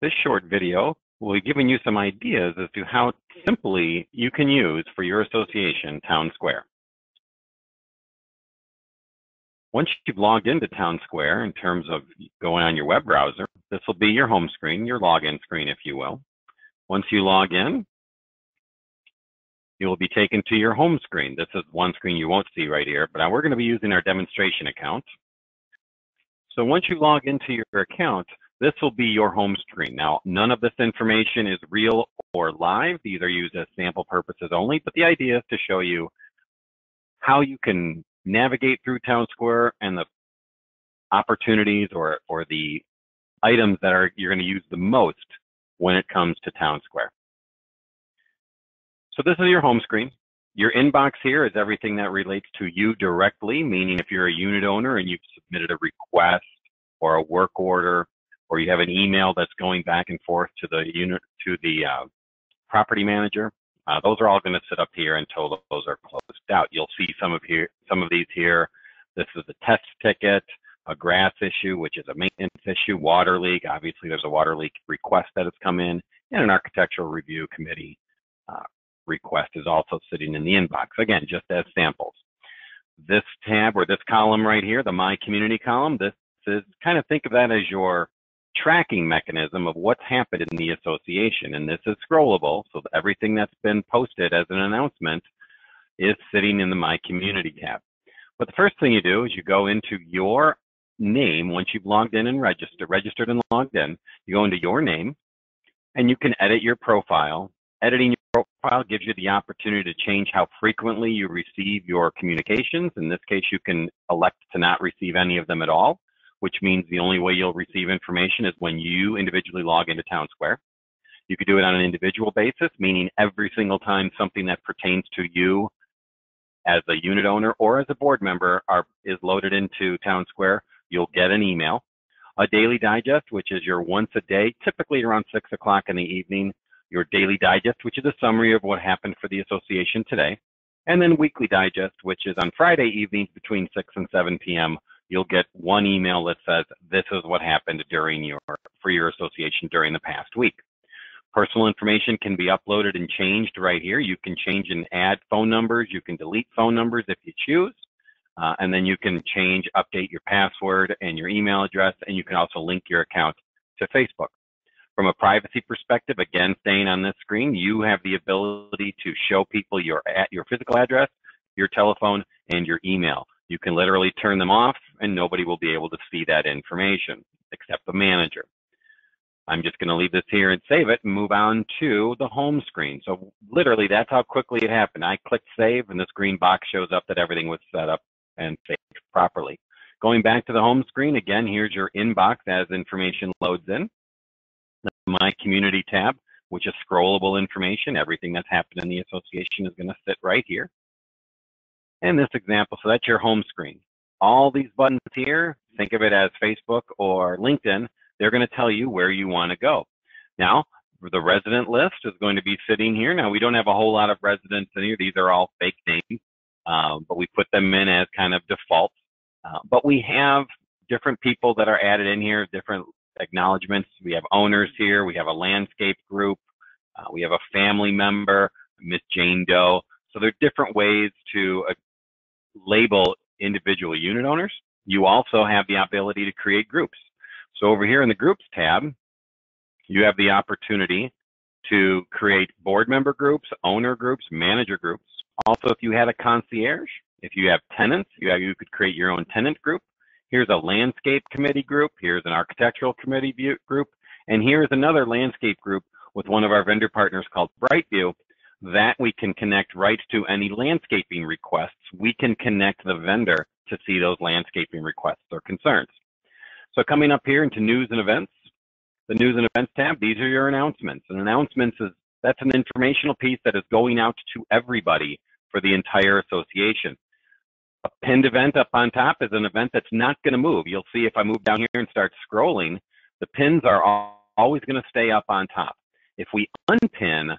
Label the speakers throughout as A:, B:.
A: This short video will be giving you some ideas as to how simply you can use for your association TownSq. Once you've logged into TownSq in terms of going on your web browser, this will be your home screen, your login screen, if you will. Once you log in, you will be taken to your home screen. This is one screen you won't see right here, but we're going to be using our demonstration account. So once you log into your account, this will be your home screen. Now, none of this information is real or live. These are used as sample purposes only, but the idea is to show you how you can navigate through TownSq and the opportunities or the items that you're going to use the most when it comes to TownSq. So this is your home screen. Your inbox here is everything that relates to you directly, meaning if you're a unit owner and you've submitted a request or a work order, or you have an email that's going back and forth to the property manager, those are all going to sit up here until those are closed out. You'll see some of these here. This is a test ticket, a grass issue, which is a maintenance issue, water leak. Obviously, there's a water leak request that has come in, and an architectural review committee request is also sitting in the inbox. Again, just as samples. This tab or this column right here, the My Community column, this is kind of think of that as your tracking mechanism of what's happened in the association. And this is scrollable, so everything that's been posted as an announcement is sitting in the My Community tab. But the first thing you do is you go into your name. Once you've logged in and registered and logged in, you go into your name and you can edit your profile. Editing your profile gives you the opportunity to change how frequently you receive your communications. In this case, you can elect to not receive any of them at all, which means the only way you'll receive information is when you individually log into TownSq. You could do it on an individual basis, meaning every single time something that pertains to you as a unit owner or as a board member is loaded into TownSq, you'll get an email. A daily digest, which is your once a day, typically around 6 o'clock in the evening, your daily digest, which is a summary of what happened for the association today. And then weekly digest, which is on Friday evenings between 6 and 7 p.m. You'll get one email that says, this is what happened for your association during the past week. Personal information can be uploaded and changed right here. You can change and add phone numbers. You can delete phone numbers if you choose. And then you can update your password and your email address, and you can also link your account to Facebook. From a privacy perspective, again, staying on this screen, you have the ability to show people your physical address, your telephone, and your email. You can literally turn them off and nobody will be able to see that information except the manager. I'm just going to leave this here and save it and move on to the home screen. So literally that's how quickly it happened. I clicked save and this green box shows up that everything was set up and saved properly. Going back to the home screen, again, here's your inbox as information loads in. The My Community tab, which is scrollable information. Everything that's happened in the association is going to sit right here. In this example, so that's your home screen. All these buttons here, think of it as Facebook or LinkedIn, they're going to tell you where you want to go. Now, the resident list is going to be sitting here. Now, we don't have a whole lot of residents in here. These are all fake names, but we put them in as kind of default. But we have different people that are added in here, different acknowledgments. We have owners here. We have a landscape group. We have a family member, Miss Jane Doe. So there are different ways to label individual unit owners. You also have the ability to create groups. So over here in the Groups tab, you have the opportunity to create board member groups, owner groups, manager groups. Also, if you had a concierge, if you have tenants, you could create your own tenant group. Here's a landscape committee group. Here's an architectural committee group. And here's another landscape group with one of our vendor partners called Brightview that we can connect right to any landscaping requests. We can connect the vendor to see those landscaping requests or concerns. So coming up here into News and Events, the News and Events tab, these are your announcements. And announcements that's an informational piece that is going out to everybody for the entire association. Append Event up on top is an event that's not going to move. You'll see if I move down here and start scrolling, the pins are always going to stay up on top. If we unpin,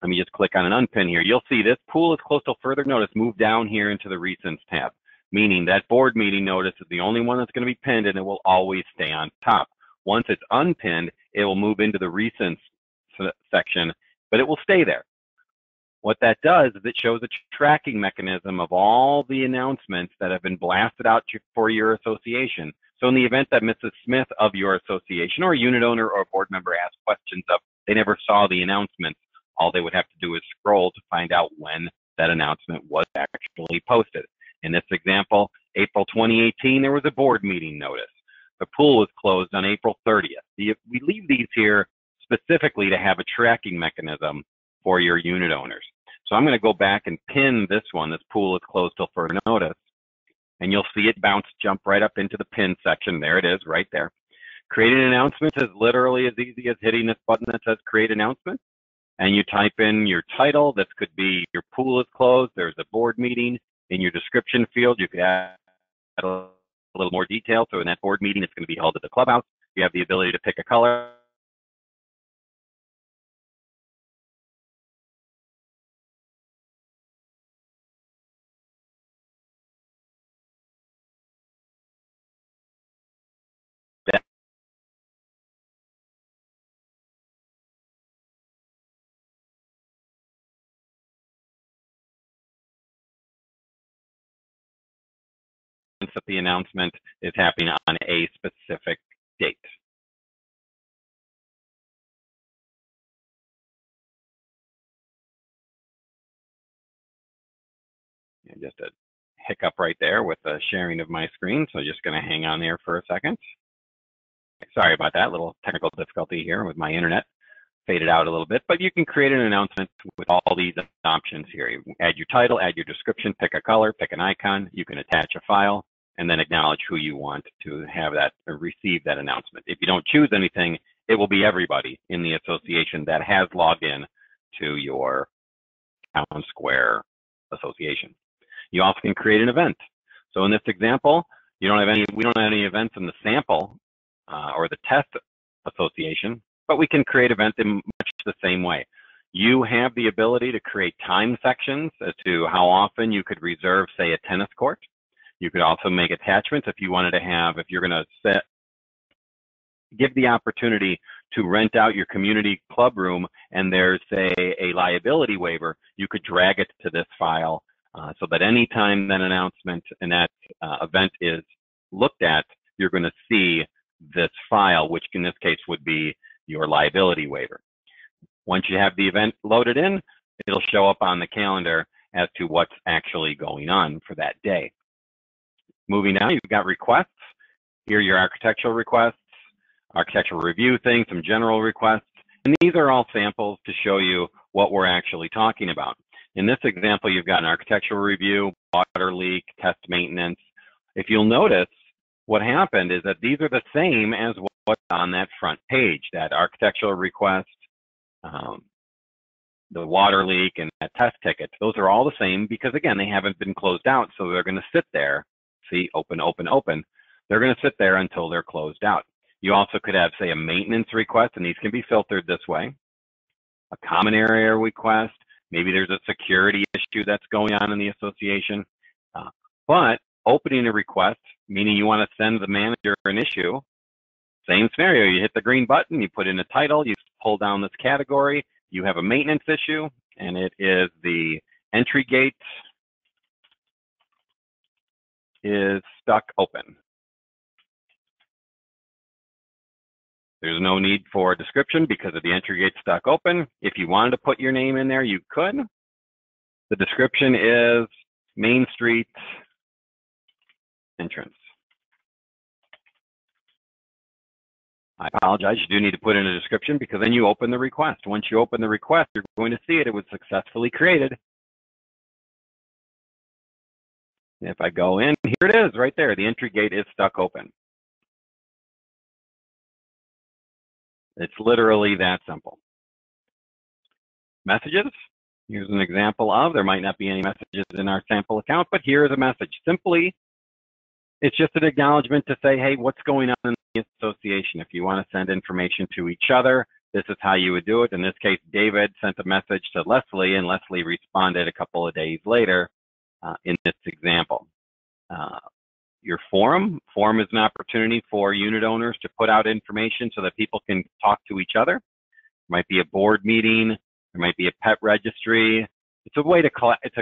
A: let me just click on an unpin here, you'll see this pool is close to further notice move down here into the Recents tab, meaning that board meeting notice is the only one that's going to be pinned and it will always stay on top. Once it's unpinned, it will move into the recents section, but it will stay there. What that does is it shows a tracking mechanism of all the announcements that have been blasted out for your association. So in the event that Mrs. Smith of your association or a unit owner or a board member asks questions of, they never saw the announcements, all they would have to do is scroll to find out when that announcement was actually posted. In this example, April 2018, there was a board meeting notice. The pool was closed on April 30th. We leave these here specifically to have a tracking mechanism for your unit owners. So I'm going to go back and pin this one. This pool is closed till further notice. And you'll see it jump right up into the pin section. There it is, right there. Creating announcements is literally as easy as hitting this button that says create announcement. And you type in your title. This could be your pool is closed. There's a board meeting. In your description field, you could add a little more detail. So in that board meeting, it's going to be held at the clubhouse. You have the ability to pick a color. That the announcement is happening on a specific date. And just a hiccup right there with the sharing of my screen, so just going to hang on there for a second. Sorry about that, little technical difficulty here with my internet. Faded out a little bit, but you can create an announcement with all these options here. You add your title, add your description, pick a color, pick an icon. You can attach a file, and then acknowledge who you want to have that or receive that announcement. If you don't choose anything, it will be everybody in the association that has logged in to your TownSq association. You also can create an event. So in this example, we don't have any events in the sample or the test association, but we can create events in much the same way. You have the ability to create time sections as to how often you could reserve, say, a tennis court. You could also make attachments if you wanted to have, if you're going to give the opportunity to rent out your community club room and there's, say, a liability waiver, you could drag it to this file so that anytime that announcement and that event is looked at, you're going to see this file, which in this case would be your liability waiver. Once you have the event loaded in, it'll show up on the calendar as to what's actually going on for that day. Moving down, you've got requests. Here are your architectural requests, architectural review things, some general requests. And these are all samples to show you what we're actually talking about. In this example, you've got an architectural review, water leak, test maintenance. If you'll notice, what happened is that these are the same as what's on that front page, that architectural request, the water leak, and that test ticket. Those are all the same because, again, they haven't been closed out, so they're going to sit there. See, open, open, open. They're going to sit there until they're closed out. You also could have, say, a maintenance request, and these can be filtered this way. A common area request. Maybe there's a security issue that's going on in the association. But opening a request, meaning you want to send the manager an issue, same scenario. You hit the green button, you put in a title, you pull down this category, you have a maintenance issue, and it is the entry gate is stuck open. There's no need for a description because of the entry gate stuck open. If you wanted to put your name in there, you could. The description is Main Street entrance. I apologize, you do need to put in a description because then you open the request. Once you open the request, you're going to see it was successfully created. If I go in, here it is right there. The entry gate is stuck open. It's literally that simple. Messages. Here's an example of, there might not be any messages in our sample account, but here is a message. Simply, it's just an acknowledgement to say, hey, what's going on in the association? If you want to send information to each other, this is how you would do it. In this case, David sent a message to Leslie, and Leslie responded a couple of days later in this example. your forum. Forum is an opportunity for unit owners to put out information so that people can talk to each other. There might be a board meeting. There might be a pet registry. It's a way to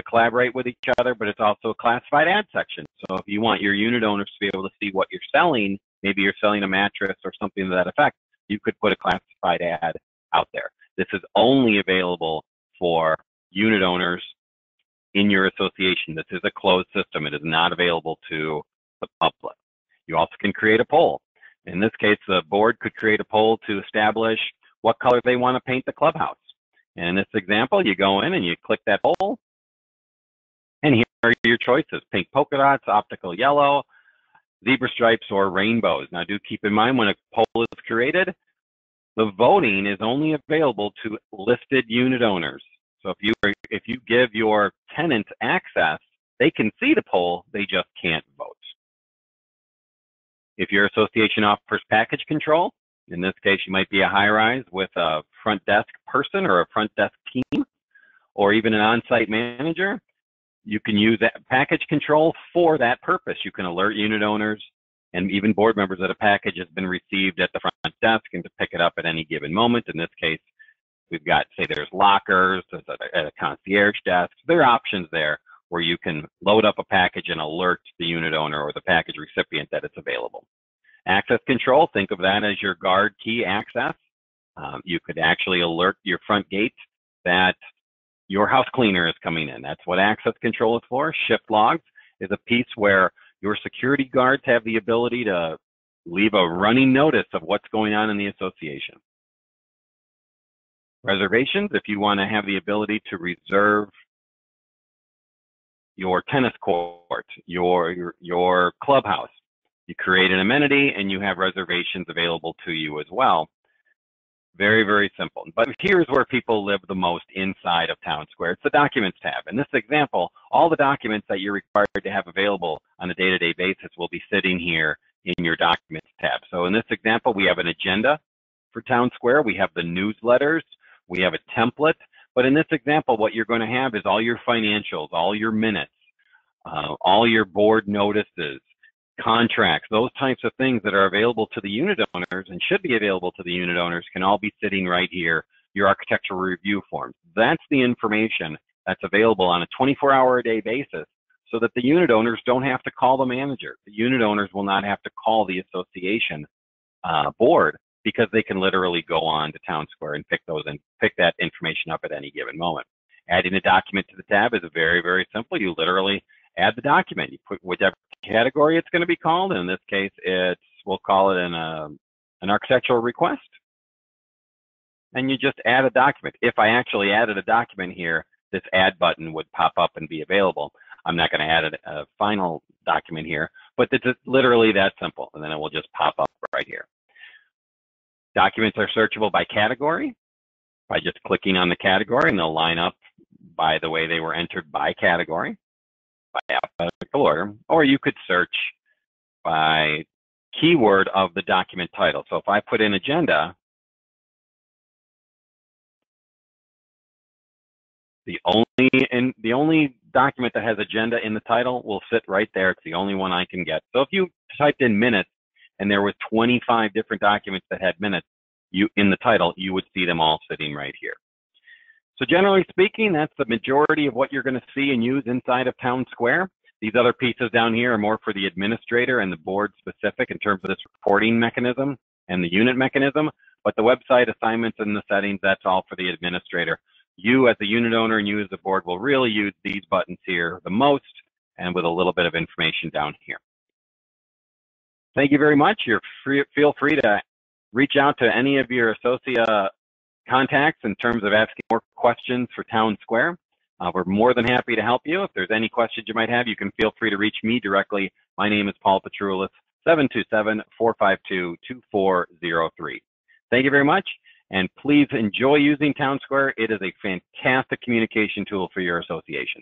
A: collaborate with each other, but it's also a classified ad section. So if you want your unit owners to be able to see what you're selling, maybe you're selling a mattress or something to that effect, you could put a classified ad out there. This is only available for unit owners in your association. This is a closed system. It is not available to the public. You also can create a poll. In this case, the board could create a poll to establish what color they want to paint the clubhouse. And in this example, you go in and you click that poll, and here are your choices: pink polka dots, optical yellow, zebra stripes, or rainbows. Now, do keep in mind when a poll is created, the voting is only available to listed unit owners. So if you give your tenants access, they can see the poll, they just can't vote. If your association offers package control, in this case, you might be a high-rise with a front desk person or a front desk team, or even an on-site manager. You can use that package control for that purpose. You can alert unit owners and even board members that a package has been received at the front desk and to pick it up at any given moment. In this case, we've got, say, there's lockers, there's a concierge desk. There are options there where you can load up a package and alert the unit owner or the package recipient that it's available. Access control, think of that as your guard key access. You could actually alert your front gate that your house cleaner is coming in. That's what access control is for. Shift logs is a piece where your security guards have the ability to leave a running notice of what's going on in the association. Reservations, if you want to have the ability to reserve your tennis court, your clubhouse. You create an amenity and you have reservations available to you as well. Very, very simple. But here's where people live the most inside of TownSq. It's the Documents tab. In this example, all the documents that you're required to have available on a day-to-day basis will be sitting here in your Documents tab. So in this example, we have an agenda for TownSq. We have the newsletters. We have a template. But in this example, what you're going to have is all your financials, all your minutes, all your board notices, contracts, those types of things that are available to the unit owners and should be available to the unit owners can all be sitting right here, your architectural review forms. That's the information that's available on a 24-hour-a-day basis so that the unit owners don't have to call the manager. The unit owners will not have to call the association board because they can literally go on to TownSq and pick that information up at any given moment. Adding a document to the tab is very, very simple. You literally add the document. You put whichever category it's going to be called. In this case, we'll call it an architectural request. And you just add a document. If I actually added a document here, this add button would pop up and be available. I'm not going to add a final document here, but it's literally that simple. And then it will just pop up right here. Documents are searchable by category by just clicking on the category, and they'll line up by the way they were entered by category, by alphabetical order, or you could search by keyword of the document title. So if I put in agenda, the only document that has agenda in the title will sit right there. It's the only one I can get. So if you typed in minutes and there was 25 different documents that had minutes in the title, you would see them all sitting right here. So generally speaking, that's the majority of what you're going to see and use inside of TownSq. These other pieces down here are more for the administrator and the board specific in terms of this reporting mechanism and the unit mechanism. But the website assignments and the settings, that's all for the administrator. You as a unit owner and you as the board will really use these buttons here the most and with a little bit of information down here. Thank you very much. Feel free to reach out to any of your associate contacts in terms of asking more questions for TownSq. We're more than happy to help you. If there's any questions you might have, you can feel free to reach me directly. My name is Paul Petroulis, 727-452-2403. Thank you very much, and please enjoy using TownSq. It is a fantastic communication tool for your association.